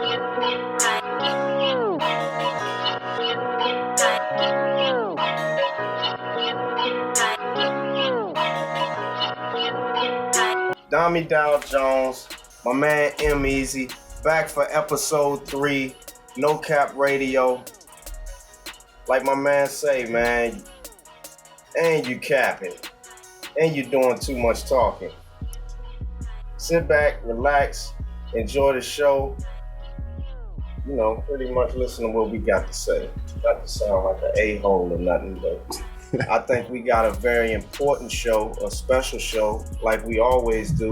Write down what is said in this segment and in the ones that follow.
Domi Dow Jones, my man Eazy, back for episode 3, No Cap Radio. Like my man say, man, and you capping, and you doing too much talking. Sit back, relax, enjoy the show. You know, pretty much listen to what we got to say. Not to sound like an a-hole or nothing, but I think we got a very important show, a special show, like we always do,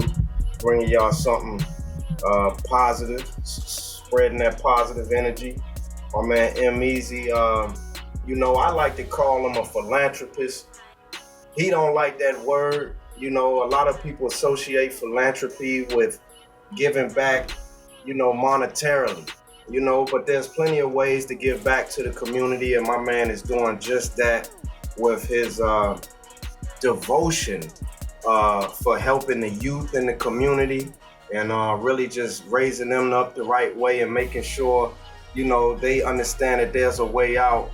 bringing y'all something positive, spreading that positive energy. My man Eazy, you know, I like to call him a philanthropist. He don't like that word. You know, a lot of people associate philanthropy with giving back, you know, monetarily. You know, but there's plenty of ways to give back to the community, and my man is doing just that with his devotion for helping the youth in the community and really just raising them up the right way and making sure, you know, they understand that there's a way out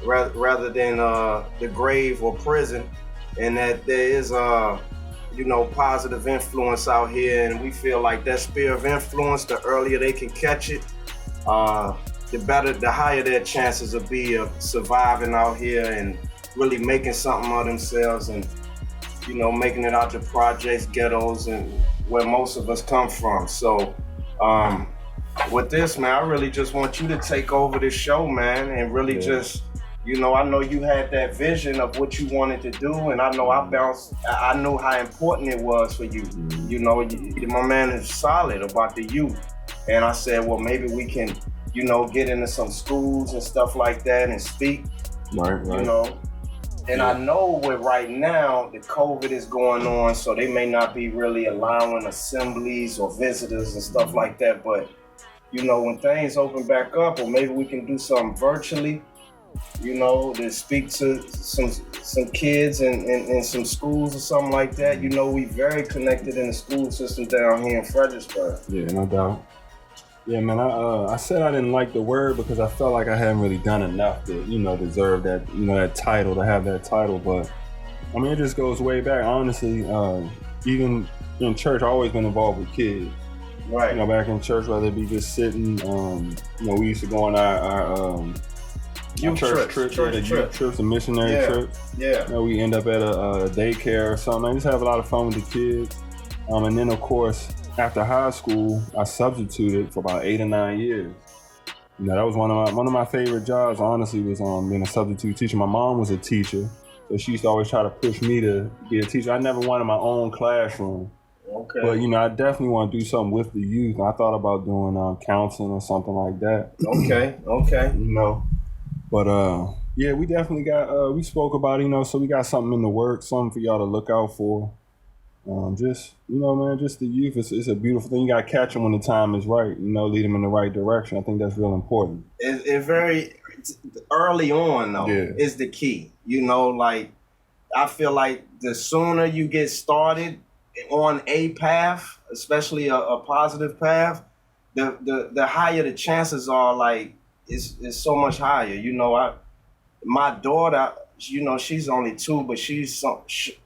rather than the grave or prison, and that there is you know, positive influence out here, and we feel like that sphere of influence, the earlier they can catch it, the higher their chances will be of surviving out here and really making something of themselves, and you know, making it out to projects, ghettos, and where most of us come from. So with this, man, I really just want you to take over this show, man, and really just, you know, I know you had that vision of what you wanted to do, and I know I knew how important it was for you. You know, my man is solid about the youth. And I said, well, maybe we can, you know, get into some schools and stuff like that and speak, right. You know. And I know with right now, the COVID is going on, so they may not be really allowing assemblies or visitors and stuff like that. But, you know, when things open back up, or maybe we can do something virtually, you know, to speak to some kids in some schools or something like that. You know, we very connected in the school system down here in Fredericksburg. Yeah, no doubt. Yeah, man, I said I didn't like the word because I felt like I hadn't really done enough to, you know, deserve that, you know, that title, to have that title. But, I mean, it just goes way back. Honestly, even in church, I've always been involved with kids. Right. You know, back in church, whether it be just sitting, you know, we used to go on our church trips, youth trips, and missionary trips. Yeah. You know, we end up at a daycare or something. I just have a lot of fun with the kids. And then, of course, after high school, I substituted for about 8 or 9 years. You know, that was one of my favorite jobs, honestly, was being a substitute teacher. My mom was a teacher, so she used to always try to push me to be a teacher. I never wanted my own classroom. Okay. But, you know, I definitely want to do something with the youth. And I thought about doing counseling or something like that. Okay. You know, but yeah, we definitely got, we spoke about it, you know, so we got something in the works, something for y'all to look out for. Just, you know, man, just the youth, it's a beautiful thing. You got to catch them when the time is right, you know, lead them in the right direction. I think that's real important. It's very early on, though, is the key. You know, like, I feel like the sooner you get started on a path, especially a positive path, the higher the chances are, like, it's so much higher. You know, my daughter, you know, she's only 2, but she's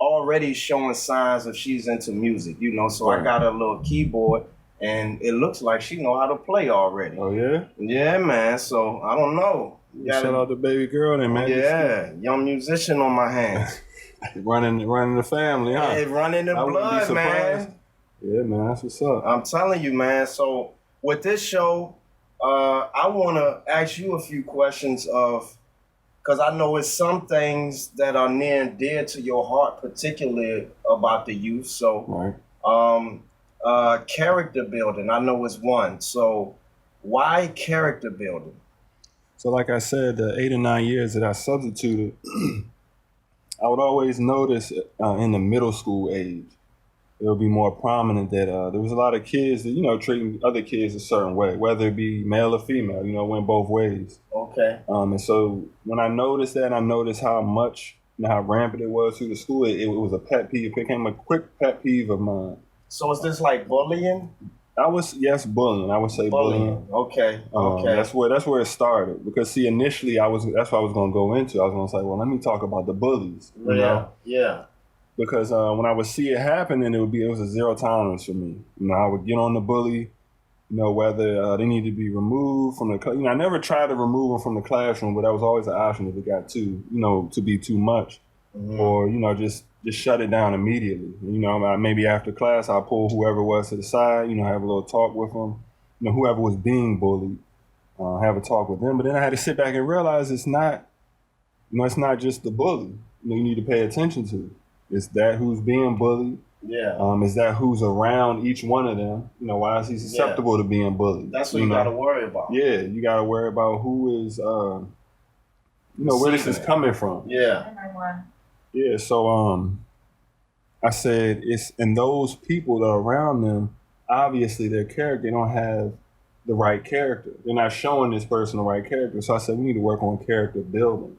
already showing signs of she's into music, you know, so right. I got her a little keyboard, and it looks like she know how to play already. Oh, yeah? Yeah, man, so I don't know. Shout out to baby girl then, man. Yeah, young musician on my hands. running the family, huh? Yeah, running the blood, man. Yeah, man, that's what's up. I'm telling you, man, so with this show, I want to ask you a few questions because I know it's some things that are near and dear to your heart, particularly about the youth. So, right. Character building, I know is one. So, why character building? So, like I said, the 8 or 9 years that I substituted, I would always notice in the middle school age, it would be more prominent that there was a lot of kids that, you know, treating other kids a certain way, whether it be male or female, you know, went both ways. Okay. And so when I noticed that, I noticed how much, you know, how rampant it was through the school, it was a pet peeve. It became a quick pet peeve of mine. So is this like bullying? Bullying. I would say bullying. Okay. That's where it started. Because see, initially that's what I was gonna go into. I was gonna say, well, let me talk about the bullies. You know? Yeah. Because when I would see it happen, and it was a zero tolerance for me. You know, I would get on the bully. You know, whether they need to be removed from the. You know, I never tried to remove them from the classroom, but that was always an option if it got to be too much, or just shut it down immediately. You know, maybe after class, I'll pull whoever was to the side. You know, have a little talk with them. You know, whoever was being bullied, have a talk with them. But then I had to sit back and realize it's not. You know, it's not just the bully. You know, you need to pay attention to. It's that who's being bullied. Yeah. Is that who's around each one of them? You know, why is he susceptible to being bullied? That's what you got to worry about. Yeah, you got to worry about who is, where this is coming from. Yeah. Yeah. So, I said and those people that are around them, obviously their character, they don't have the right character. They're not showing this person the right character. So I said we need to work on character building.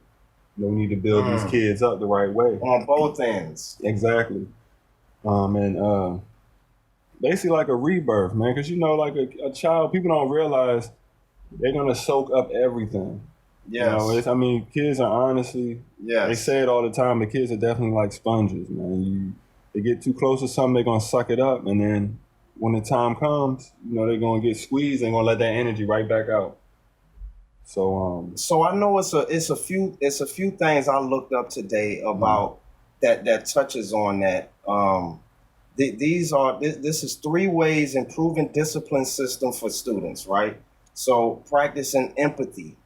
You know, we need to build these kids up the right way on both ends. Exactly. Basically like a rebirth, man, because like a child, people don't realize they're gonna soak up everything. Yes. You know, kids are honestly, they say it all the time, but kids are definitely like sponges, man. They get too close to something, they're gonna suck it up, and then when the time comes, they're gonna get squeezed and gonna let that energy right back out. So I know it's a few things I looked up today about that touches on that. This is 3 ways improving discipline system for students, right? So practicing empathy.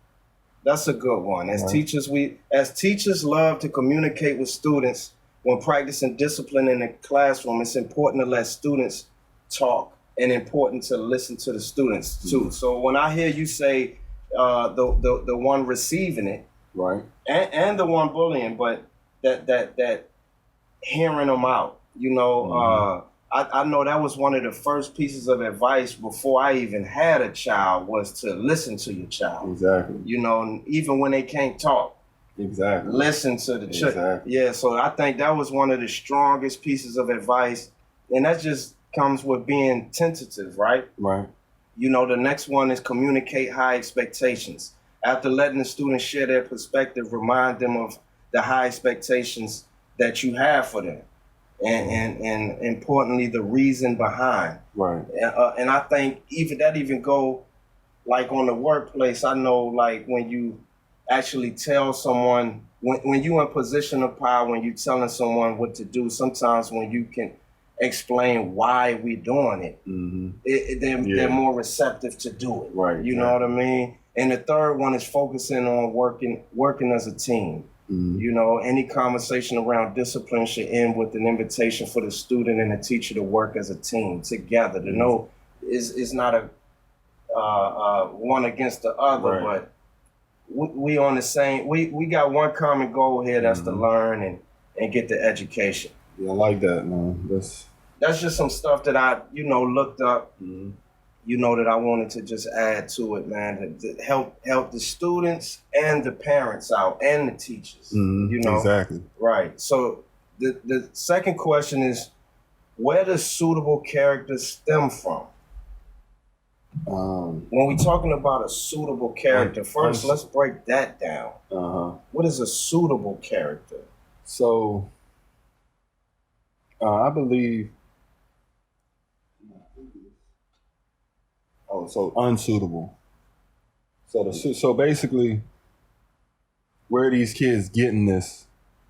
That's a good one. As teachers love to communicate with students when practicing discipline in the classroom, it's important to let students talk and important to listen to the students too. So when I hear you say the one receiving it, right, and the one bullying, but that hearing them out. I know that was one of the first pieces of advice before I even had a child was to listen to your child. Exactly. Even when they can't talk. Exactly. Listen to the child. Exactly. Yeah, so I think that was one of the strongest pieces of advice. And that just comes with being tentative, right? Right. The next one is communicate high expectations. After letting the students share their perspective, remind them of the high expectations that you have for them. And importantly, the reason behind. Right. And I think even go like on the workplace. I know like when you actually tell someone, when you're in position of power, when you're telling someone what to do, sometimes when you can explain why we're doing it, they're more receptive to do it. Right. You know what I mean? And the third one is focusing on working as a team. Any conversation around discipline should end with an invitation for the student and the teacher to work as a team together. To know is not a one against the other, but we on the same. We got one common goal here. That's to learn and get the education. Yeah, I like that, man. That's just some stuff that I looked up. That I wanted to just add to it, man, to help the students and the parents out and the teachers. Exactly. Right. So the second question is, where does suitable character stem from? When we're talking about a suitable character, first let's break that down. What is a suitable character? So I believe. So unsuitable. So basically, where are these kids getting this?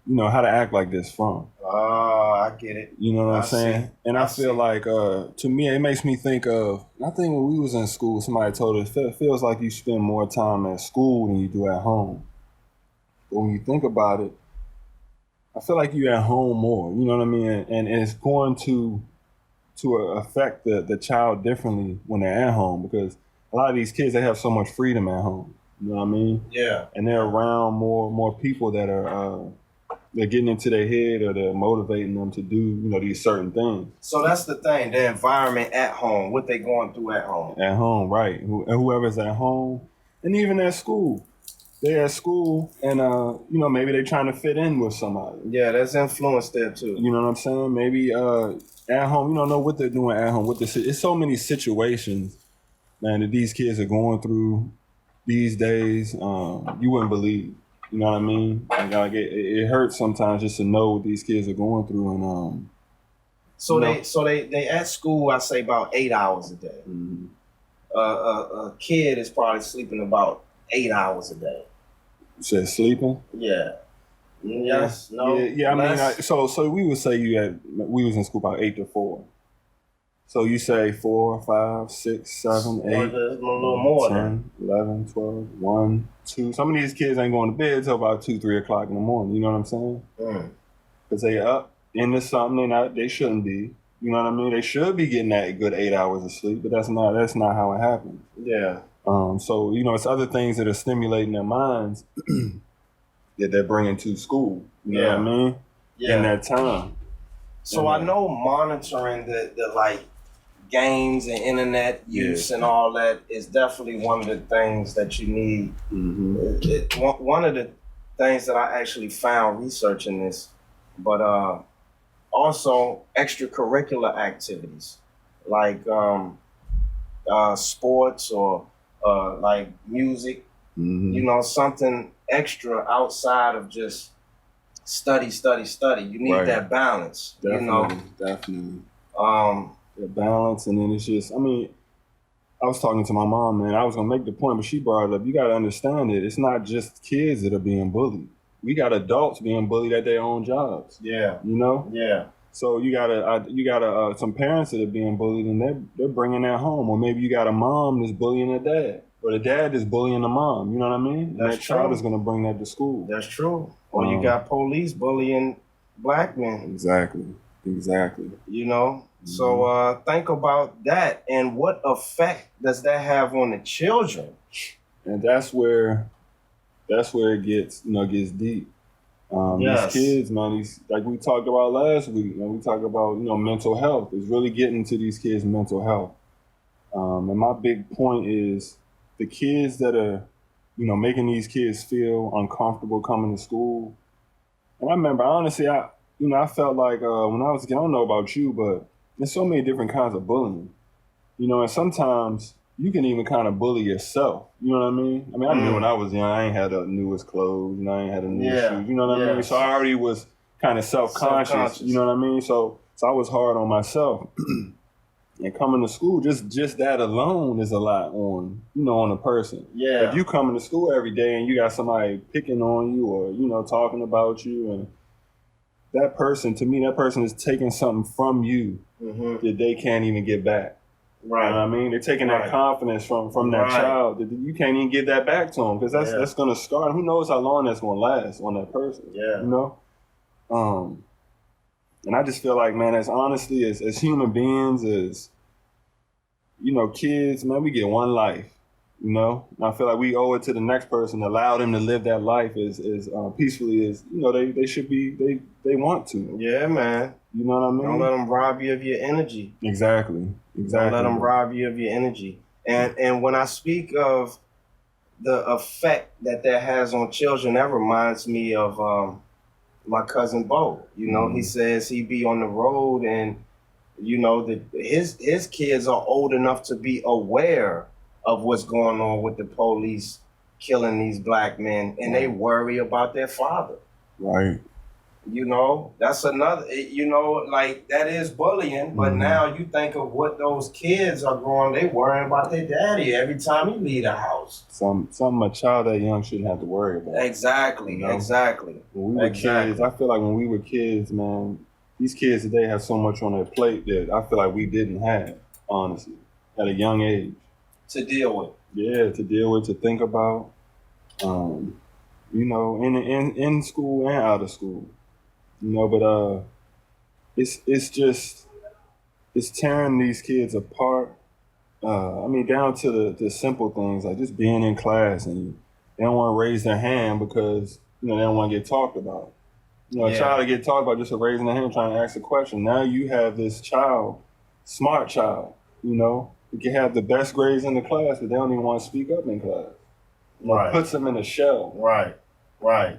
How to act like this from? I get it. You know what I'm saying? And I feel like, to me, it makes me think of. I think when we was in school, somebody told us it feels like you spend more time at school than you do at home. But when you think about it, I feel like you're at home more. You know what I mean? And it's going to affect the child differently when they're at home, because a lot of these kids, they have so much freedom at home. You know what I mean? Yeah. And they're around more people that are they're getting into their head, or they're motivating them to do these certain things. So that's the thing, the environment at home, what they going through at home. At home, right? Whoever's at home, and even at school. They're at school, and maybe they're trying to fit in with somebody. Yeah, there's influence there too. You know what I'm saying? Maybe at home, you don't know what they're doing at home. It's so many situations, man, that these kids are going through these days. You wouldn't believe. You know what I mean? Like it hurts sometimes just to know what these kids are going through, and So they at school, I say about 8 hours a day. Mm-hmm. A kid is probably sleeping about 8 hours a day. You said sleeping? Yeah. Yes. No. Yeah. I mean, so we would say we was in school about 8 to 4. So you say 4, 5, 6, 7, 8, a little more 10, 11, 12, 1, 2. Some of these kids ain't going to bed till about 2, 3 o'clock in the morning. You know what I'm saying? Because they up into something they shouldn't be. You know what I mean? They should be getting that good 8 hours of sleep, but that's not how it happens. Yeah. So it's other things that are stimulating their minds that they're bringing to school. You know what I mean? Yeah. In that time. So I know monitoring the like games and internet use and all that is definitely one of the things that you need. Mm-hmm. One of the things that I actually found researching this, but also extracurricular activities like sports or like music. Mm-hmm. Something extra outside of just study. You need that balance. Definitely. The balance, and then it's just, I was talking to my mom, man. I was gonna make the point, but she brought it up. You gotta understand it. It's not just kids that are being bullied. We got adults being bullied at their own jobs. Yeah. Yeah. So you got some parents that are being bullied, and they're bringing that home, or maybe you got a mom that's bullying a dad, or the dad is bullying the mom. You know what I mean? That's that child is gonna bring that to school. That's true. Or you got police bullying black men. Exactly. So think about that, and what effect does that have on the children? And that's where it gets deep. These kids, man, like we talked about last week, we talked about mental health. It's really getting to these kids' mental health. And my big point is the kids that are making these kids feel uncomfortable coming to school. And I remember, honestly, I felt like when I was a kid, I don't know about you, but there's so many different kinds of bullying. And sometimes you can even kind of bully yourself. You know what I mean? I knew when I was young, I ain't had the newest clothes, I ain't had the newest shoes. You know what I mean? So I already was kind of self-conscious. You know what I mean? So I was hard on myself. And coming to school, just that alone is a lot on a person. Yeah. If you coming to school every day and you got somebody picking on you or talking about you, and that person is taking something from you that they can't even get back. Right. You know what I mean? They're taking that confidence from that child that you can't even give that back to them, because that's going to scar. Who knows how long that's going to last on that person? Yeah. And I just feel like, man, as honestly as human beings, as kids, man, we get one life. And I feel like we owe it to the next person to allow them to live that life as peacefully as they should be. They want to. Yeah, man. You know what I mean? Don't let them rob you of your energy. Exactly. Don't let them rob you of your energy. And when I speak of the effect that has on children, that reminds me of my cousin Bo. He says he be on the road, and that his kids are old enough to be aware of what's going on with the police killing these black men, and they worry about their father. Right. That's another, like that is bullying, but now you think of what those kids are going, they worrying about their daddy every time he leave the house. Something a child that young shouldn't have to worry about. Exactly. When we were kids, I feel like when we were kids, man, these kids today have so much on their plate that I feel like we didn't have, honestly, at a young age. To deal with. Yeah, to think about, in school and out of school. But it's tearing these kids apart. Down to the simple things, like just being in class and they don't want to raise their hand because they don't want to get talked about. A child to get talked about just for raising their hand trying to ask a question. Now you have this child, smart child, who can have the best grades in the class, but they don't even want to speak up in class. Right. Puts them in a shell. Right. I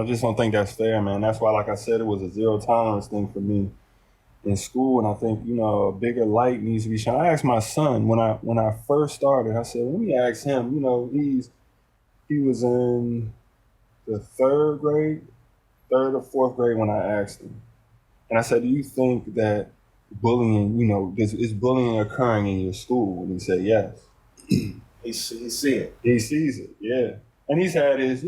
just don't think that's fair, man. That's why, like I said, it was a zero tolerance thing for me. in school, and I think a bigger light needs to be shined. I asked my son when I first started. I said, let me ask him. He was in the third or fourth grade when I asked him, and I said, do you think that bullying, is bullying occurring in your school? And he said yes. He see it. He sees it, yeah. And he's had his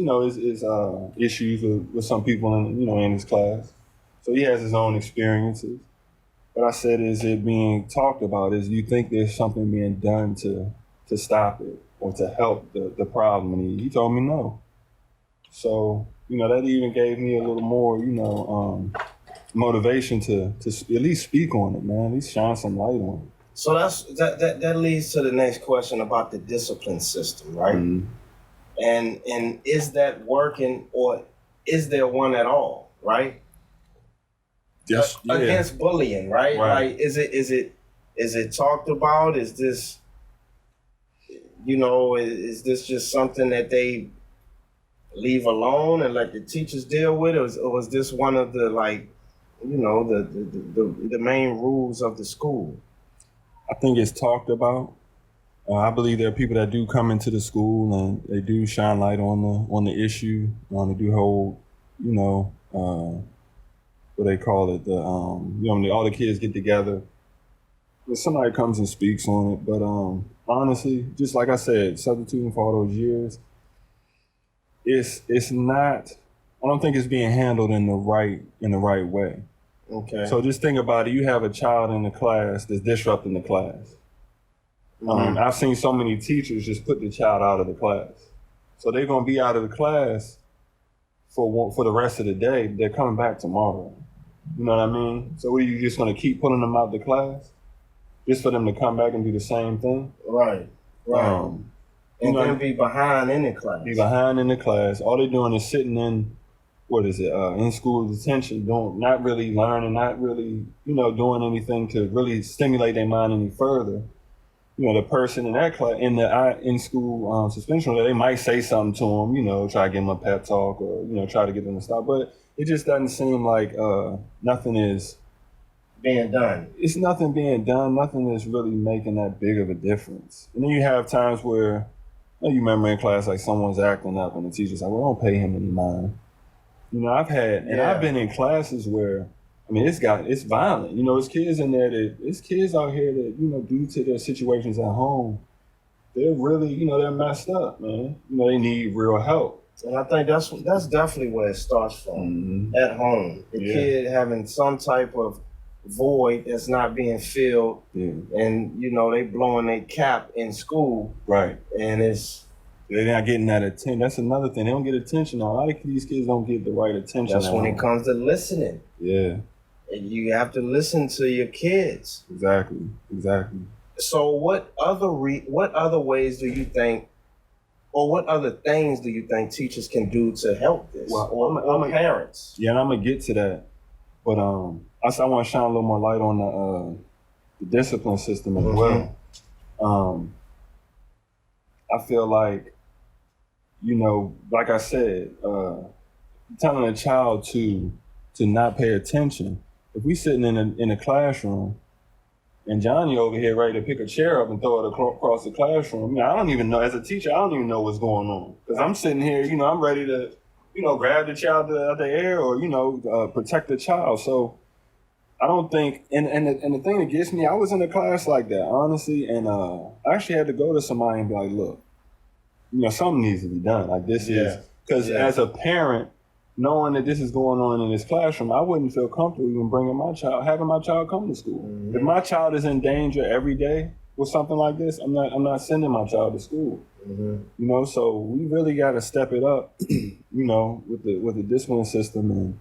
issues with some people in his class. So he has his own experiences. But I said, is it being talked about? Do you think there's something being done to stop it or to help the problem? And he told me no. So, that even gave me a little more, motivation to at least speak on it, man. At least shine some light on it. So that leads to the next question about the discipline system, right? Mm-hmm. And is that working, or is there one at all, right? Yes, against bullying, right? Right. Like, is it talked about? Is this, is this just something that they leave alone and let the teachers deal with, or was this one of the the main rules of the school? I think it's talked about. I believe there are people that do come into the school and they do shine light on the issue. They do hold, what they call it, all the kids get together. Somebody comes and speaks on it, but honestly, just like I said, substituting for all those years, it's not. I don't think it's being handled in the right way. Okay. So just think about it. You have a child in the class that's disrupting the class. Mm-hmm. I've seen so many teachers just put the child out of the class. So they're going to be out of the class for the rest of the day. They're coming back tomorrow. You know what I mean? So are you just going to keep pulling them out of the class just for them to come back and do the same thing? Right. And then be behind in the class. Be behind in the class. All they're doing is sitting in, in school detention, not really learning, not really, doing anything to really stimulate their mind any further. The person in that class, in school suspension, they might say something to them, try to give them a pep talk or, try to get them to stop. But it just doesn't seem like nothing is being done. It's nothing being done. Nothing is really making that big of a difference. And then you have times where, you remember in class, like someone's acting up and the teacher's like, well, don't pay him any mind. I've been in classes where, it's violent. There's kids in there there's kids out here that, due to their situations at home, they're really, they're messed up, man. They need real help. And I think that's definitely where it starts from, at home. The kid having some type of void that's not being filled, and, they blowing their cap in school. Right. And they're not getting that attention. That's another thing. They don't get attention. A lot of these kids don't get the right attention. That's when it comes to listening. Yeah. You have to listen to your kids. Exactly. So what other ways do you think, or what other things do you think teachers can do to help this? Well, or parents? Yeah, and I'm gonna get to that. But I want to shine a little more light on the discipline system as well. I feel like, like I said, telling a child to not pay attention. If we sitting in a classroom and Johnny over here ready to pick a chair up and throw it across the classroom, I don't even know, as a teacher, I don't even know what's going on. Because I'm sitting here, I'm ready to, grab the child out of the air or, protect the child. So I don't think, and the thing that gets me, I was in a class like that, honestly, and I actually had to go to somebody and be like, look, something needs to be done. Like this is, because as a parent, knowing that this is going on in this classroom, I wouldn't feel comfortable even having my child come to school. Mm-hmm. If my child is in danger every day with something like this, I'm not sending my child to school. Mm-hmm. So we really got to step it up, with the discipline system and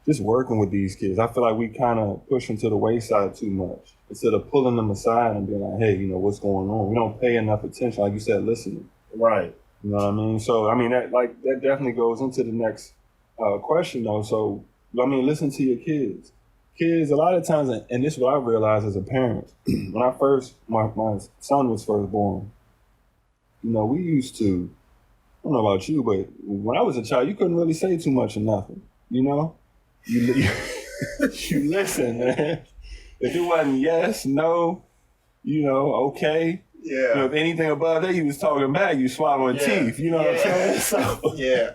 just working with these kids. I feel like we kind of push them to the wayside too much instead of pulling them aside and being like, hey, what's going on? We don't pay enough attention, like you said, listening. Right. You know what I mean? So that definitely goes into the next question though. So listen to your kids. Kids, a lot of times, and this is what I realized as a parent, when my son was first born, we used to, I don't know about you, but when I was a child, you couldn't really say too much or nothing, you listen, man. If it wasn't yes, no, okay. Yeah. If anything above that, you was talking back, you swallowing teeth. You know what I'm saying? So yeah.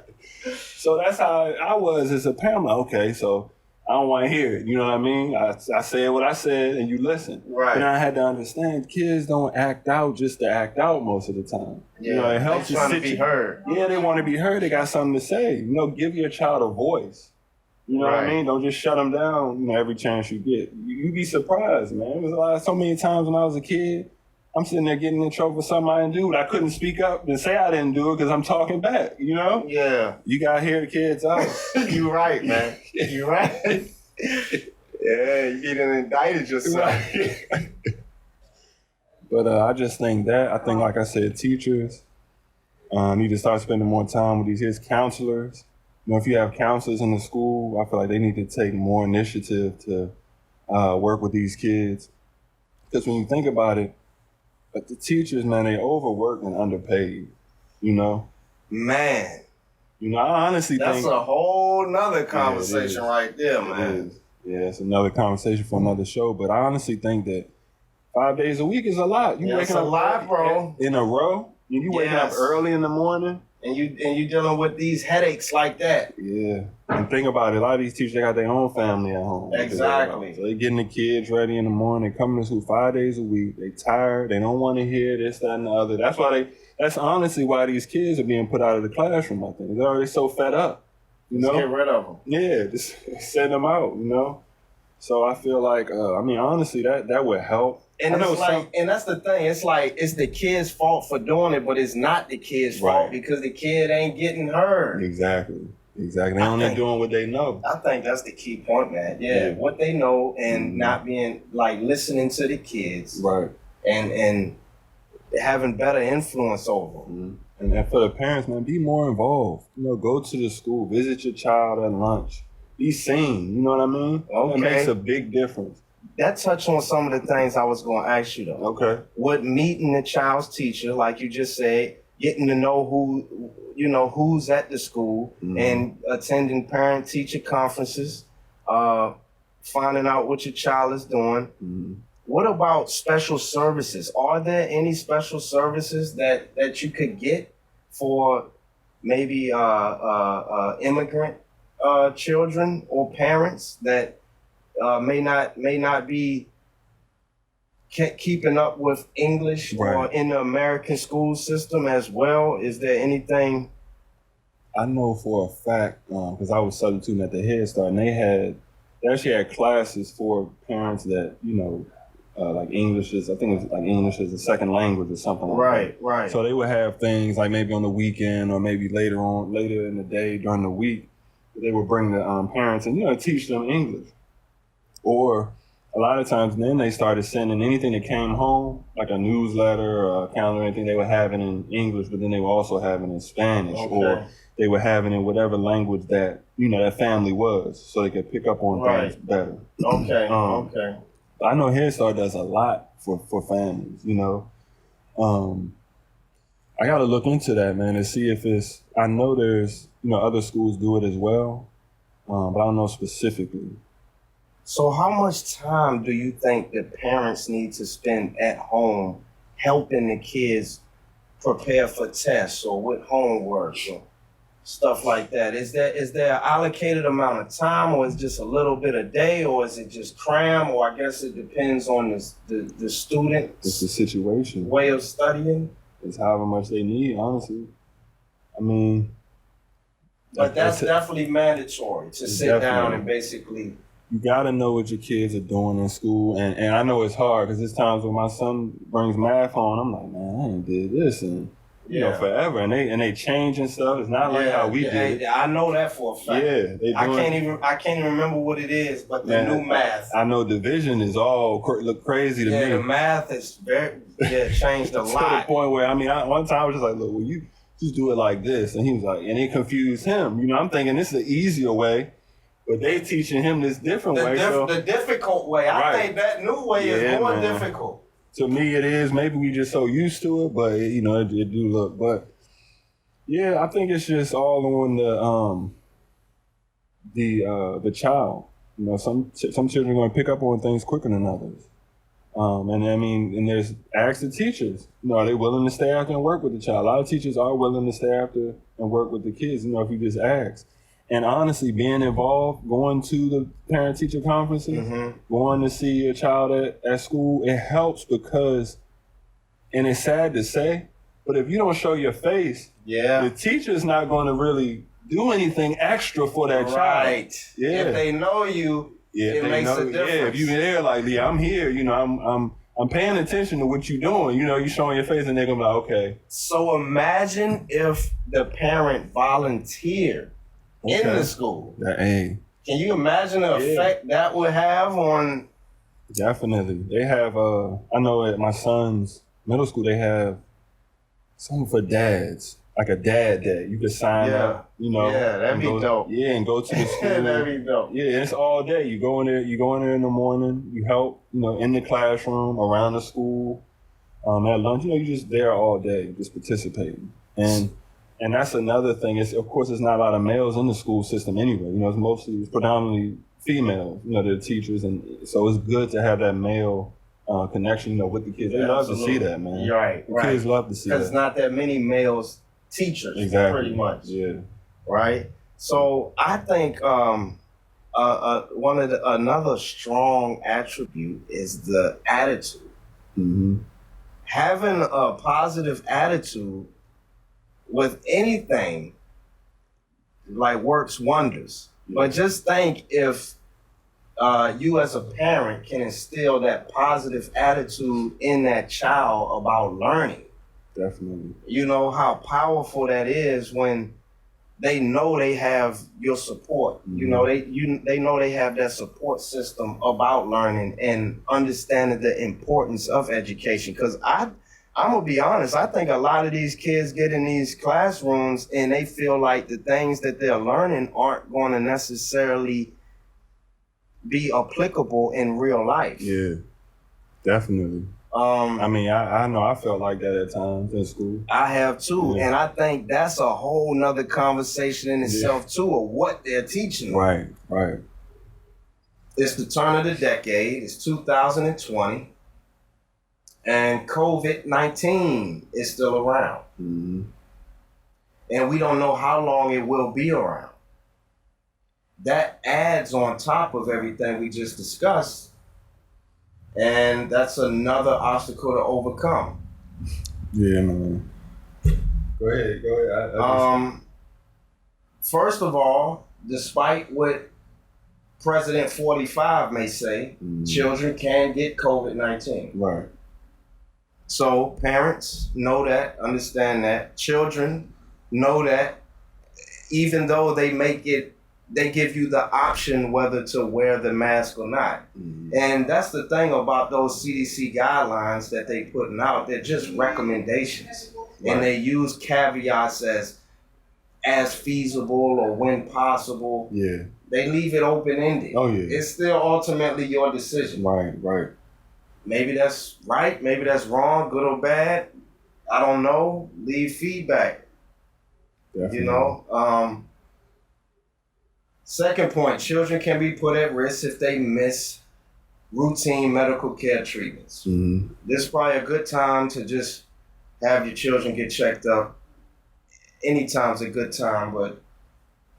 So that's how I was as a parent. Like, okay, so I don't want to hear it. You know what I mean? I said what I said, and you listen. Right. And I had to understand kids don't act out just to act out most of the time. Yeah. It helps they trying to be heard. Yeah, they want to be heard. They got something to say. Give your child a voice. You know what I mean? Don't just shut them down. Every chance you get. You be surprised, man. It was so many times when I was a kid. I'm sitting there getting in trouble for something I didn't do, but I couldn't speak up and say I didn't do it because I'm talking back, Yeah. You got to hear the kids out. You right, man. You right. Yeah, you getting indicted yourself. Right. But I just think I think, like I said, teachers need to start spending more time with these kids. Counselors, if you have counselors in the school, I feel like they need to take more initiative to work with these kids. Because when you think about it, but the teachers, man, they overworked and underpaid, Man. I honestly think... That's a whole nother conversation right there, man. Yeah, it's another conversation for another show, but I honestly think that 5 days a week is a lot. You waking up a lot, bro. In a row. You waking up early in the morning. And you dealing with these headaches like that. Yeah. And think about it, a lot of these teachers, they got their own family at home. Exactly. So they getting the kids ready in the morning, they coming to school 5 days a week, they tired, they don't want to hear this, that, and the other. That's honestly why these kids are being put out of the classroom, I think. They're already so fed up. Just get rid of them. Yeah, just send them out, So I feel like, honestly, that would help. And and that's the thing. It's like it's the kid's fault for doing it, but it's not the kid's fault because the kid ain't getting heard. Exactly. They only doing what they know. I think that's the key point, man. Yeah. What they know and not being listening to the kids, right? And having better influence over them. And for the parents, man, be more involved. Go to the school, visit your child at lunch, be seen. You know what I mean? Okay. It makes a big difference. That touched on some of the things I was going to ask you, though. Okay. With meeting the child's teacher, like you just said, getting to know who's at the school, and attending parent-teacher conferences, finding out what your child is doing. What about special services? Are there any special services that you could get for maybe immigrant children or parents that may not be keeping up with English or in the American school system as well? Is there anything? I know for a fact, because I was substituting at the Head Start, and they actually had classes for parents that, like English is, I think it's like English is a second language or something like that. Right. So they would have things like maybe on the weekend or maybe later in the day during the week, they would bring the parents and, teach them English. Or a lot of times then they started sending anything that came home, like a newsletter or a calendar or anything, they would have it in English, but then they would also have it in Spanish, or they would have it in whatever language that, that family was, so they could pick up on things better. Okay. I know Head Start does a lot for families, I got to look into that, man, and see if I know there's, other schools do it as well, but I don't know specifically. So how much time do you think the parents need to spend at home helping the kids prepare for tests or with homework or stuff like that? Is there an allocated amount of time, or is it just a little bit a day, or is it just cram, or I guess it depends on the student's it's the situation, way of studying? It's however much they need, honestly. But that's definitely mandatory to sit down and basically... You gotta know what your kids are doing in school, and I know it's hard because there's times when my son brings math home, I'm like, man, I ain't did this in forever, and they changing stuff. It's not like how we did. I know that for a fact. Yeah, I can't even remember what it is, but the new math. I know division is all look crazy to me. Yeah, the math is changed a lot. To the point where one time I was just like, look, will you just do it like this? And he was like, and it confused him. I'm thinking this is an easier way. But they teaching him this different way. The difficult way. I think that new way is more difficult. To me, it is. Maybe we just so used to it, but it do look. But yeah, I think it's just all on the child. You know, some children are going to pick up on things quicker than others. And there's ask the teachers. You know, are they willing to stay after and work with the child? A lot of teachers are willing to stay after and work with the kids, you know, if you just ask. And honestly, being involved, going to the parent-teacher conferences, going to see your child at school, it helps because, and it's sad to say, but if you don't show your face, the teacher's not going to really do anything extra for that child. Right. Yeah. If they know you, it makes a difference. Yeah, if you're there, like, yeah, I'm here, you know, I'm paying attention to what you're doing. You know, you're showing your face and they're going to be like, okay. So imagine if the parent volunteered in the school. Can you imagine the effect that would have on? Definitely. They have, I know at my son's middle school, they have something for dads. Like a dad day. You could sign up, you know. Yeah, that'd be dope. Yeah, and go to the school. That'd be dope. Yeah, it's all day. You go in there in the morning, you help, you know, in the classroom, around the school, at lunch, you know, you're just there all day, just participating. And that's another thing. Of course, there's not a lot of males in the school system anyway. You know, it's predominantly females, you know, they're teachers. And so it's good to have that male connection, you know, with the kids. They love to see that, man. Right. Kids love to see that. Because not that many males teachers, pretty much. Yeah. Right. So I think another strong attribute is the attitude. Having a positive attitude with anything like works wonders. But just think if you as a parent can instill that positive attitude in that child about learning. Definitely. You know how powerful that is when they know they have your support. You know, they know they have that support system about learning and understanding the importance of education. Because I'm gonna be honest, I think a lot of these kids get in these classrooms and they feel like the things that they're learning aren't going to necessarily be applicable in real life. Yeah, definitely. I mean, I know I felt like that at times in school. I have too, and I think that's a whole nother conversation in itself too, of what they're teaching. Right. It's the turn of the decade. It's 2020, and COVID-19 is still around, and we don't know how long it will be around. That adds on top of everything we just discussed. And that's another obstacle to overcome. Yeah, man. Go ahead. First of all, despite what President 45 may say, children can get COVID-19. Right. So parents know that, understand that. Children know that, even though they give you the option whether to wear the mask or not. And that's the thing about those CDC guidelines that they putting out. They're just recommendations. And they use caveats as feasible or when possible. Yeah. They leave it open-ended. Oh, yeah. It's still ultimately your decision. Right. Maybe that's right, maybe that's wrong, good or bad. I don't know. Leave feedback. Definitely. You know? Second point, children can be put at risk if they miss routine medical care treatments. This is probably a good time to just have your children get checked up. Anytime's a good time, but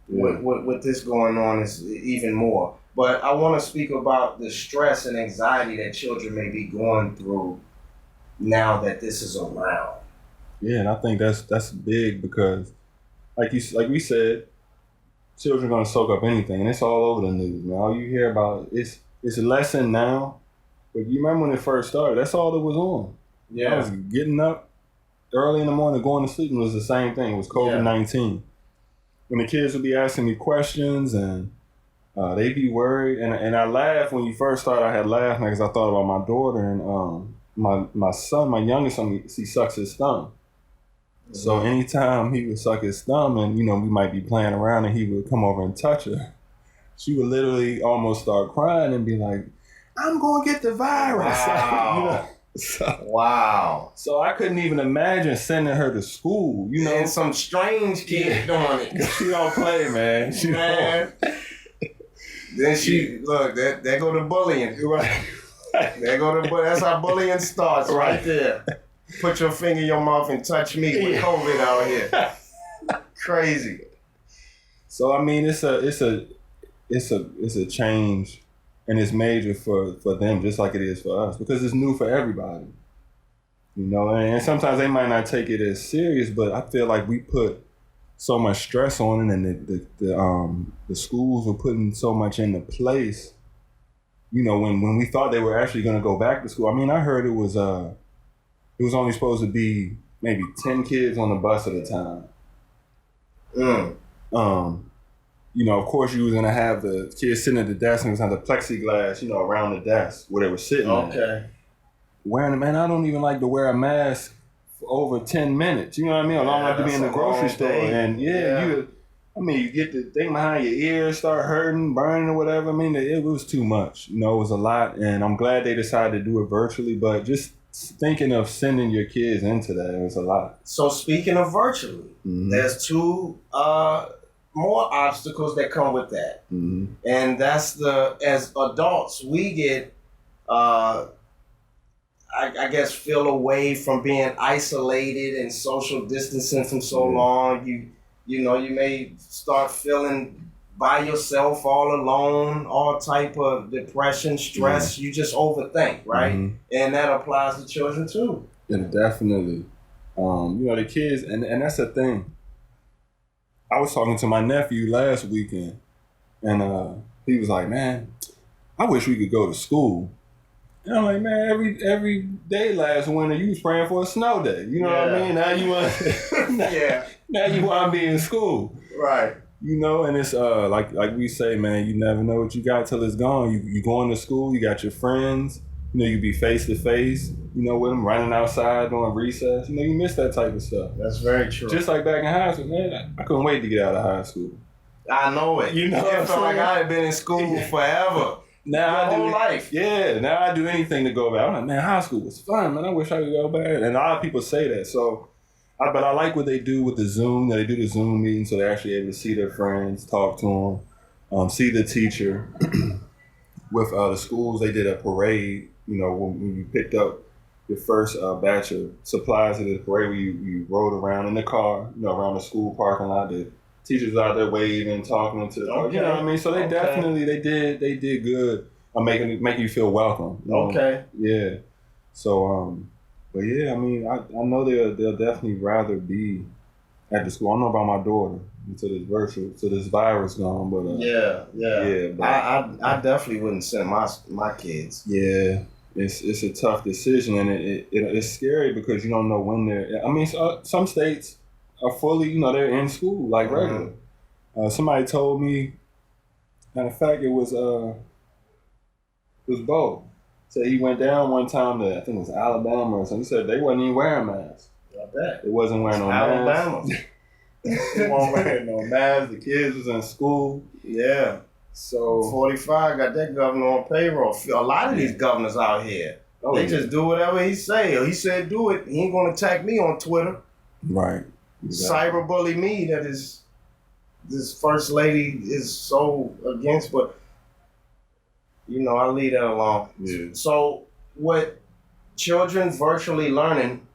with this going on is even more. But I want to speak about the stress and anxiety that children may be going through now that this is around. Yeah, and I think that's big because, like we said, children are gonna soak up anything, and it's all over the news, man. All you hear about it's a lesson now, but you remember when it first started? That's all that was on. Yeah, I was getting up early in the morning, going to sleep, and it was the same thing. It was COVID-19. And the kids would be asking me questions, and they'd be worried. And I laughed when you first started. I had laughed because I thought about my daughter and my son, my youngest son. He sucks his thumb. So anytime he would suck his thumb and, you know, we might be playing around and he would come over and touch her, she would literally almost start crying and be like, I'm going to get the virus. Wow. Wow. So I couldn't even imagine sending her to school, you know. And some strange kid doing it. She don't play, man. Then she look. There go the bullying. Right. There go the that's how bullying starts right there. Put your finger in your mouth and touch me with COVID out here. Crazy. So I mean, it's a change, and it's major for them, just like it is for us, because it's new for everybody. You know, and sometimes they might not take it as serious, but I feel like we put so much stress on it, and the schools were putting so much into place. You know, when we thought they were actually going to go back to school. I mean, I heard it was only supposed to be maybe 10 kids on the bus at a time. You know, of course, you was gonna have the kids sitting at the desk, and it was gonna have the plexiglass, you know, around the desk where they were sitting. Okay. Wearing, man, I don't even like to wear a mask for over 10 minutes. You know what I mean? I don't like to be in the grocery store, and you get the thing behind your ears start hurting, burning, or whatever. I mean, it was too much. You know, it was a lot, and I'm glad they decided to do it virtually. But just thinking of sending your kids into that, it was a lot. So speaking of virtually, there's two more obstacles that come with that. And that's as adults, we get, I guess, feel away from being isolated and social distancing from so long. You know, you may start feeling by yourself, all alone, all type of depression, stress. You just overthink, right? And that applies to children too. Yeah, definitely. You know, the kids, and that's the thing. I was talking to my nephew last weekend, and he was like, "Man, I wish we could go to school." And I'm like, "Man, every day last winter you was praying for a snow day. You know what I mean? Now you want, now you want to be in school, right? You know." And it's like we say, man, you never know what you got till it's gone. You going to school, you got your friends. You know, you be face to face, you know, with them running outside during recess. You know, you miss that type of stuff. That's very true. Just like back in high school, man, I couldn't wait to get out of high school. I know it. You know, it felt like I had been in school forever. Now my whole life. Yeah, now I do anything to go back. I'm like, man, high school was fun, man. I wish I could go back. And a lot of people say that. So, but I like what they do with the Zoom. They do the Zoom meeting, so they're actually able to see their friends, talk to them, see the teacher. With the schools, they did a parade. You know, when you picked up your first batch of supplies at the parade, where you rode around in the car, you know, around the school parking lot. The teachers out there waving, talking to the you know what I mean? So they definitely they did good on making you feel welcome. You know? Yeah. So but yeah, I mean, I know they'll definitely rather be at the school. I don't know about my daughter until this virus gone, but but I definitely wouldn't send my kids. Yeah. It's a tough decision, and it's scary because you don't know when they're. I mean, some states are fully, you know, they're in school like regular. Somebody told me, matter of fact, it was Bo. Said he went down one time to, I think it was Alabama or something. He said they wasn't even wearing masks. I bet. They wasn't wearing no Alabama. masks. They weren't wearing no masks. The kids was in school. Yeah. So 45 got that governor on payroll. A lot of these governors out here, they just do whatever he say. Or he said do it. He ain't gonna attack me on Twitter. Right. Exactly. Cyberbully me. That is, this first lady is so against. But you know, I'll leave that alone. Yeah. So with children virtually learning,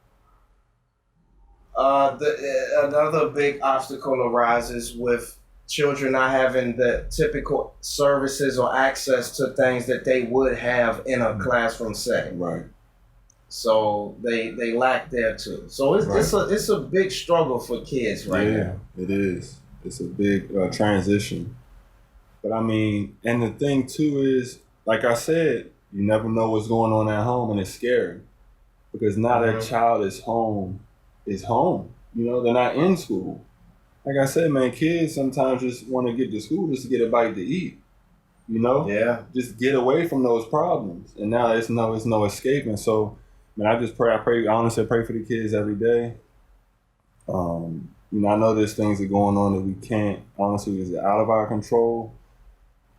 another big obstacle arises with children not having the typical services or access to things that they would have in a classroom setting. Right. So they lack there too. So it's a big struggle for kids right now. Yeah, it is. It's a big transition. But I mean, and the thing too is, like I said, you never know what's going on at home, and it's scary because now that child is home. You know, they're not in school. Like I said, man, kids sometimes just want to get to school just to get a bite to eat. You know? Yeah. Just get away from those problems. And now it's no escaping. So, man, I honestly pray for the kids every day. You know, I know there's things that are going on that we can't, honestly, is out of our control.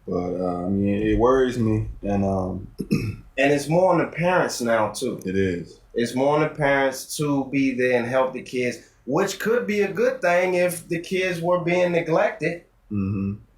But, I mean, it worries me. And and it's more on the parents now, too. It is. It's more on the parents to be there and help the kids, which could be a good thing if the kids were being neglected.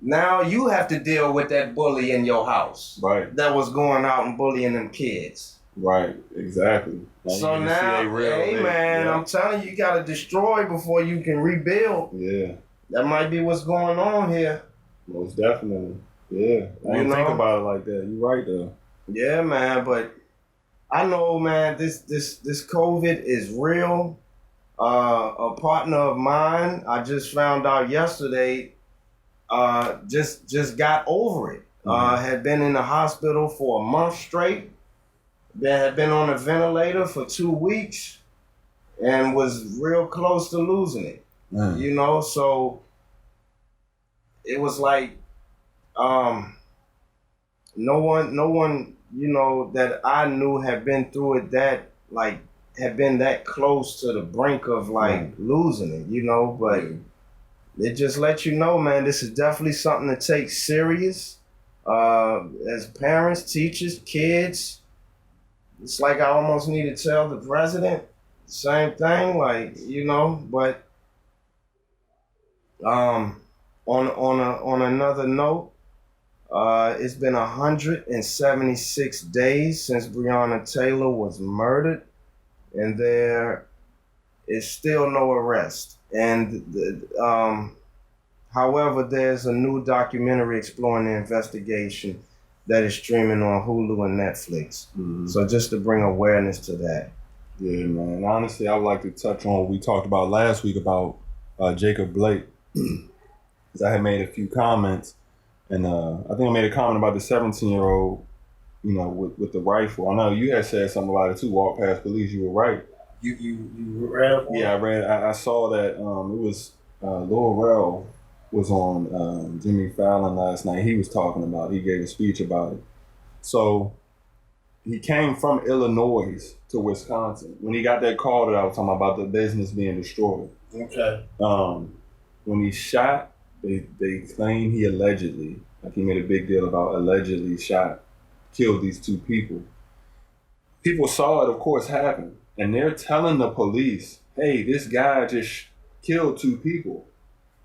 Now you have to deal with that bully in your house. Right. That was going out and bullying them kids. Right, exactly. So now, hey man, I'm telling you, you gotta destroy before you can rebuild. Yeah. That might be what's going on here. Most definitely. Yeah. I didn't think about it like that. You're right though. Yeah, man, but I know, man, this COVID is real. A partner of mine, I just found out yesterday, just got over it. Had been in the hospital for a month straight. Had been on a ventilator for 2 weeks and was real close to losing it. You know, so it was like no one, you know, that I knew had been through it that had been that close to the brink of losing it, you know, but it just lets you know, man, this is definitely something to take serious. As parents, teachers, kids, it's like I almost need to tell the president the same thing, like, you know, but on another note, it's been 176 days since Breonna Taylor was murdered, and there is still no arrest. And however, there's a new documentary exploring the investigation that is streaming on Hulu and Netflix. So just to bring awareness to that. Yeah, man. Honestly, I would like to touch on what we talked about last week about Jacob Blake. Because I had made a few comments, and I think I made a comment about the 17-year-old, you know, with the rifle. I know you had said something about it too, walk past police. You were right. You read up on Yeah, I read. I saw that it was Lil Rel was on Jimmy Fallon last night. He was talking about, he gave a speech about it. So he came from Illinois to Wisconsin. When he got that call that I was talking about the business being destroyed. Okay. When he shot, they claim he allegedly, like he made a big deal about allegedly killed these two people. People saw it, of course, happen. And they're telling the police, hey, this guy just killed two people.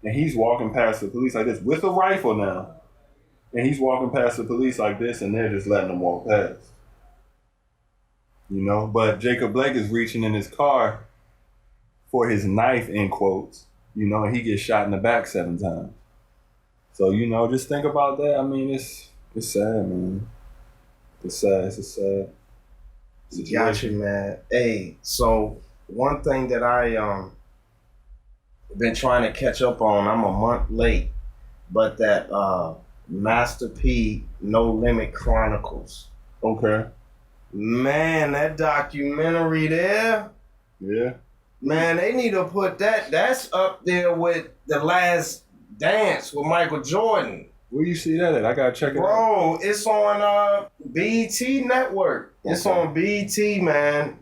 And he's walking past the police like this with a rifle now. And he's walking past the police like this, and they're just letting him walk past. You know, but Jacob Blake is reaching in his car for his knife, in quotes, you know, and he gets shot in the back 7 times. So, you know, just think about that. I mean, it's sad, man. It's sad. It's a sad situation. Gotcha, man. Hey, so one thing that I been trying to catch up on, I'm a month late, but that Master P No Limit Chronicles. Okay. Man, that documentary there. Yeah. Man, they need to put that. That's up there with The Last Dance with Michael Jordan. Where you see that at? I gotta check it out. Bro, it's on BET Network. Okay. It's on BET, man.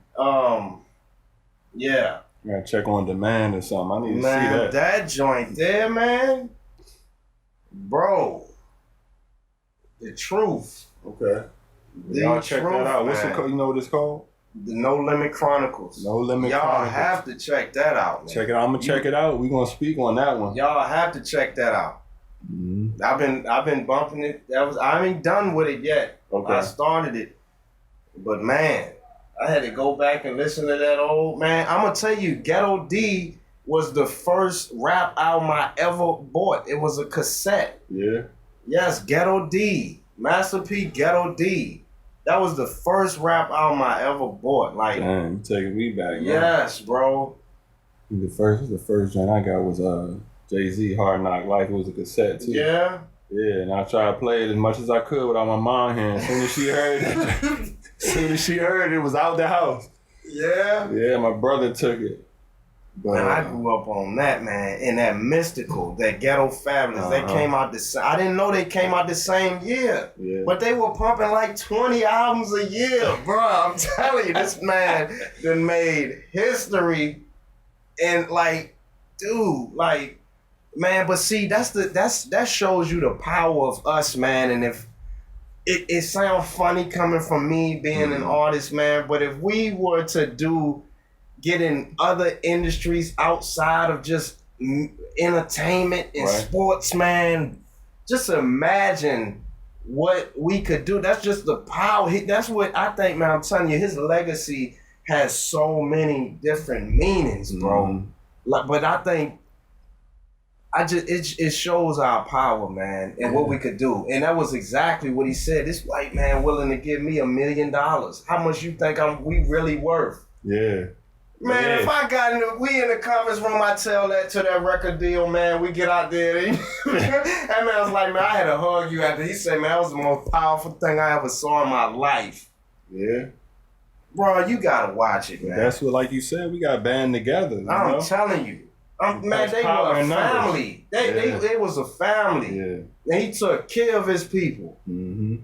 Yeah. I gotta check on demand or something. I need to see that. That joint there, man. Bro. The truth. Okay. Y'all check that out. What's it called? You know what it's called? The No Limit Chronicles. No Limit Y'all Chronicles. Y'all have to check that out, man. Check it out. I'm gonna check it out. We're gonna speak on that one. Y'all have to check that out. Mm-hmm. I've been bumping it. I ain't done with it yet. Okay. I started it. But man, I had to go back and listen to that old man. I'm gonna tell you, Ghetto D was the first rap album I ever bought. It was a cassette. Yeah. Yes, Ghetto D. Master P Ghetto D. That was the first rap album I ever bought. Like, damn, you taking me back, man. Yes, bro. The first joint I got was Jay-Z Hard Knock Life. It was a cassette too. Yeah. Yeah, and I tried to play it as much as I could without my mom here. As soon as she heard it, it was out the house. Yeah. Yeah, my brother took it. But man, I grew up on that, man, and that Mystical, that Ghetto Fabulous. They came out I didn't know they came out the same year. Yeah. But they were pumping like 20 albums a year, bro. I'm telling you, this man done made history. And like, dude, like, man, but see, that shows you the power of us, man. And if it sounds funny coming from me being an artist, man, but if we were to get in other industries outside of just entertainment and sports, man, just imagine what we could do. That's just the power. That's what I think, man. I'm telling you, his legacy has so many different meanings, bro. Mm-hmm. Like, but I think it shows our power, man, and what we could do. And that was exactly what he said. This white man willing to give me $1 million. How much you think we really worth? Yeah. Man, if I got we in the conference room, I tell that to that record deal, man. We get out there. That man was like, man, I had to hug you after. He said, man, that was the most powerful thing I ever saw in my life. Yeah. Bro, you gotta watch it, man. That's what, like you said, we got band together. I'm telling you. Man, they were a family. They was a family. Yeah. And he took care of his people. Mm-hmm.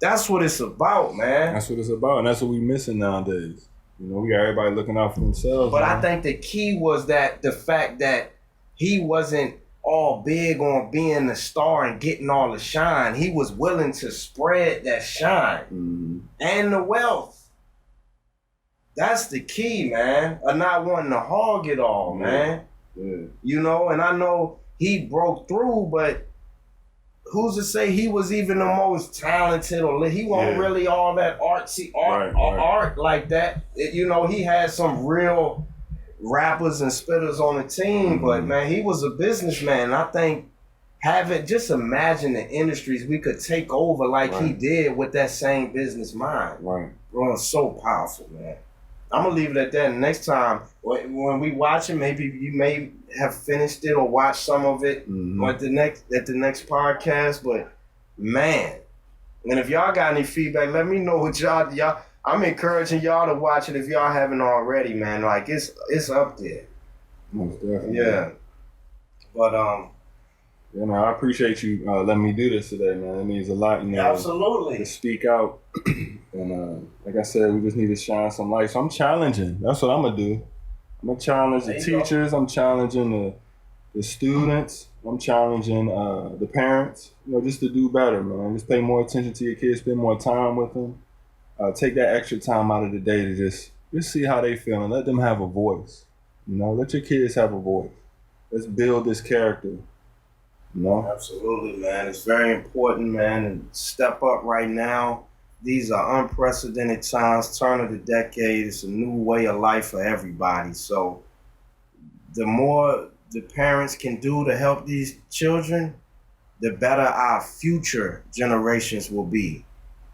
That's what it's about, man. That's what it's about, and that's what we missing nowadays. You know, we got everybody looking out for themselves. But man. I think the key was that the fact that he wasn't all big on being the star and getting all the shine. He was willing to spread that shine and the wealth. That's the key, man. Of not wanting to hog it all, man. Yeah. You know, and I know he broke through, but who's to say he was even the most talented or he wasn't really all that artsy art like that. You know, he had some real rappers and spitters on the team, but man, he was a businessman. I think just imagine the industries we could take over like he did with that same business mind. Right. Bro, it's so powerful, man. I'm gonna leave it at that. Next time when we watch it, maybe you may have finished it or watched some of it at the next podcast. But man, and if y'all got any feedback, let me know what y'all. I'm encouraging y'all to watch it if y'all haven't already, man. Like it's up there. Most definitely. Yeah. But yeah, man, I appreciate you letting me do this today, man. It means a lot, you know. Absolutely. To speak out. And like I said, we just need to shine some light. So I'm challenging. That's what I'm going to do. I'm going to challenge the teachers. I'm challenging the students. I'm challenging the parents, you know, just to do better, man. Just pay more attention to your kids, spend more time with them. Take that extra time out of the day to just see how they feel and let them have a voice. You know, let your kids have a voice. Let's build this character. No. Absolutely, man. It's very important, man. And step up right now. These are unprecedented times, turn of the decade. It's a new way of life for everybody. So the more the parents can do to help these children, the better our future generations will be.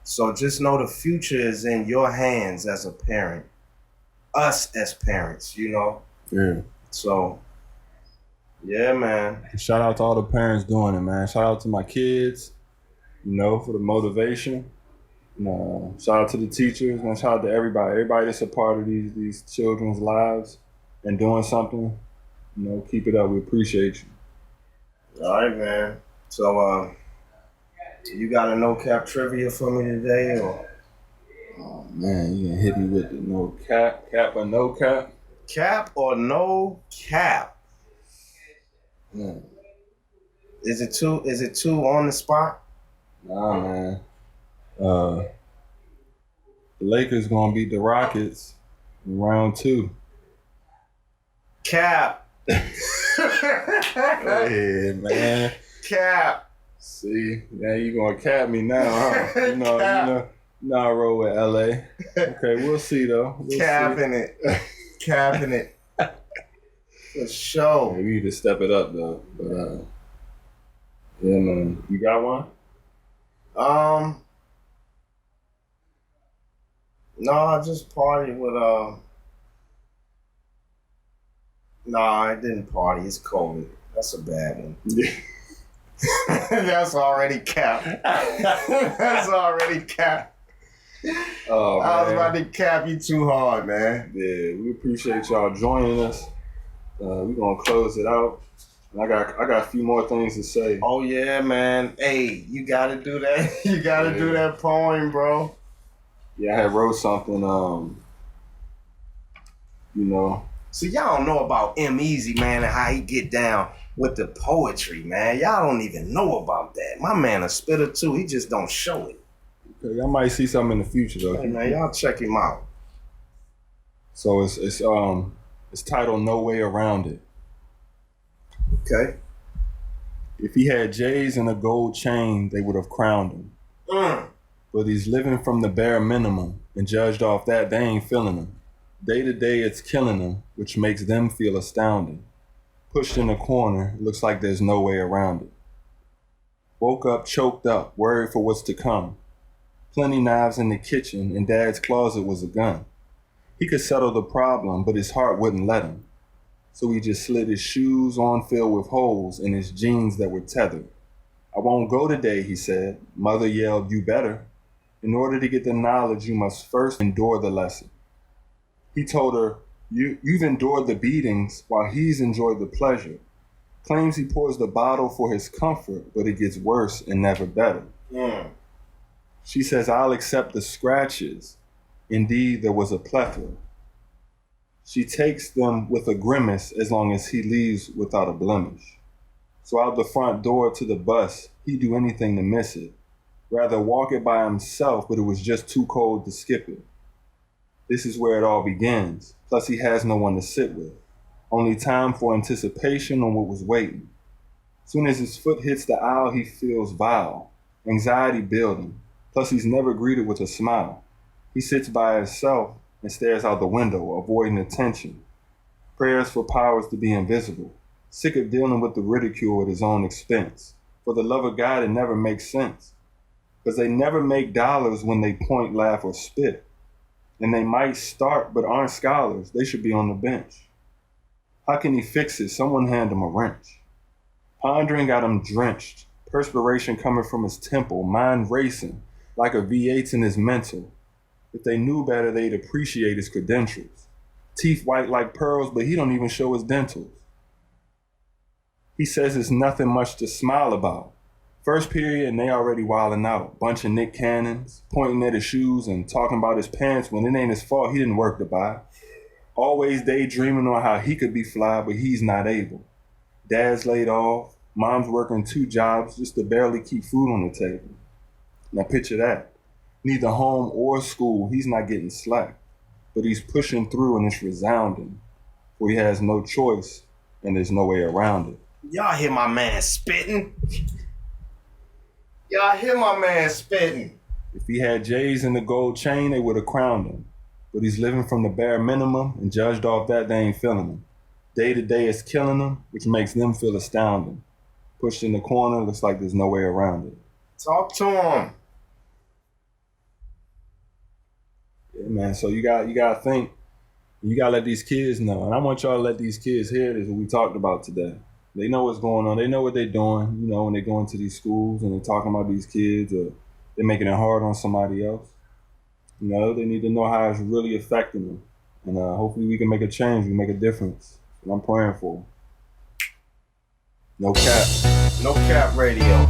So just know the future is in your hands as a parent. Us as parents, you know? Yeah. So yeah, man. Shout out to all the parents doing it, man. Shout out to my kids, you know, for the motivation. Shout out to the teachers, man. Shout out to everybody that's a part of these children's lives and doing something. You know, keep it up. We appreciate you. All right, man. So, you got a no cap trivia for me today, or? Oh man, you gonna hit me with the no cap or no cap? Cap or no cap? Yeah. Is it two on the spot? Nah, man. The Lakers gonna beat the Rockets in round 2. Cap. Hey, man. Cap. See, now you gonna cap me now, huh? You know, I roll with LA. Okay, we'll see though. Capping it. Capping it. For sure. Yeah, we need to step it up though. But yeah, man. You got one? No, I just partied with no, I didn't party. It's COVID. That's a bad one. Yeah. That's already capped. That's already capped. Oh, I was man. about to cap you too hard, man. Yeah, we appreciate y'all joining us. We're gonna close it out. And I got a few more things to say. Oh yeah, man. Hey, you gotta do that. You gotta do that poem, bro. Yeah, I had wrote something, you know. See, y'all don't know about Eazy, man, and how he get down with the poetry, man. Y'all don't even know about that. My man a spitter too. He just don't show it. Okay, y'all might see something in the future though. Hey, man, y'all check him out. So it's titled "No Way Around It." Okay. If he had J's and a gold chain, they would have crowned him. But he's living from the bare minimum, and judged off that, they ain't feeling him. Day to day, it's killing him, which makes them feel astounding. Pushed in a corner, it looks like there's no way around it. Woke up choked up, worried for what's to come. Plenty knives in the kitchen, and Dad's closet was a gun. He could settle the problem, but his heart wouldn't let him. So he just slid his shoes on filled with holes and his jeans that were tethered. I won't go today, he said. Mother yelled, you better. In order to get the knowledge, you must first endure the lesson. He told her, you've endured the beatings while he's enjoyed the pleasure. Claims he pours the bottle for his comfort, but it gets worse and never better. She says, I'll accept the scratches. Indeed, there was a plethora. She takes them with a grimace as long as he leaves without a blemish. So out the front door to the bus, he'd do anything to miss it. Rather walk it by himself, but it was just too cold to skip it. This is where it all begins. Plus he has no one to sit with. Only time for anticipation on what was waiting. Soon as his foot hits the aisle, he feels vile, anxiety building. Plus he's never greeted with a smile. He sits by himself and stares out the window, avoiding attention. Prayers for powers to be invisible. Sick of dealing with the ridicule at his own expense. For the love of God, it never makes sense. Because they never make dollars when they point, laugh, or spit. And they might start, but aren't scholars. They should be on the bench. How can he fix it? Someone hand him a wrench. Pondering got him drenched. Perspiration coming from his temple, mind racing, like a V8's in his mental. If they knew better, they'd appreciate his credentials. Teeth white like pearls, but he don't even show his dentals. He says it's nothing much to smile about. First period and they already wilding out. Bunch of Nick Cannons, pointing at his shoes and talking about his pants when it ain't his fault, he didn't work to buy. Always daydreaming on how he could be fly, but he's not able. Dad's laid off, mom's working 2 jobs just to barely keep food on the table. Now picture that. Neither home or school, he's not getting slack, but he's pushing through and it's resounding, for he has no choice and there's no way around it. Y'all hear my man spitting? Y'all hear my man spitting? If he had J's and the gold chain, they would have crowned him. But he's living from the bare minimum, and judged off that, they ain't feeling him. Day to day is killing him, which makes them feel astounding. Pushed in the corner, looks like there's no way around it. Talk to him. Yeah, man, so you gotta think, you gotta let these kids know. And I want y'all to let these kids hear this, what we talked about today. They know what's going on. They know what they're doing, you know, when they go into these schools and they're talking about these kids or they're making it hard on somebody else. You know, they need to know how it's really affecting them. And hopefully we can make a change, we make a difference. That's what I'm praying for. No cap. No Cap Radio.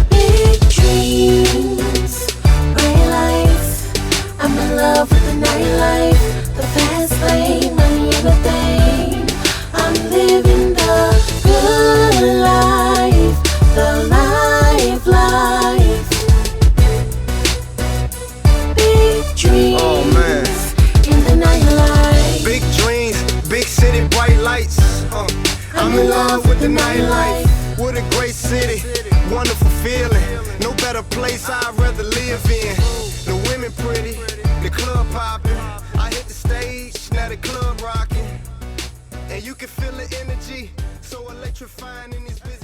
Big dreams, bright lights. I'm in love with the nightlife, the fast lane, money, everything. I'm living the good life, the life. Big dreams, Oh, man. in the nightlife. Big dreams, big city, bright lights. I'm in love with the nightlife. What a great city, wonderful feeling. No better place I'd rather live in. The women pretty, the club popping. I hit the stage, now the club rocking. And you can feel the energy, so electrifying in these busy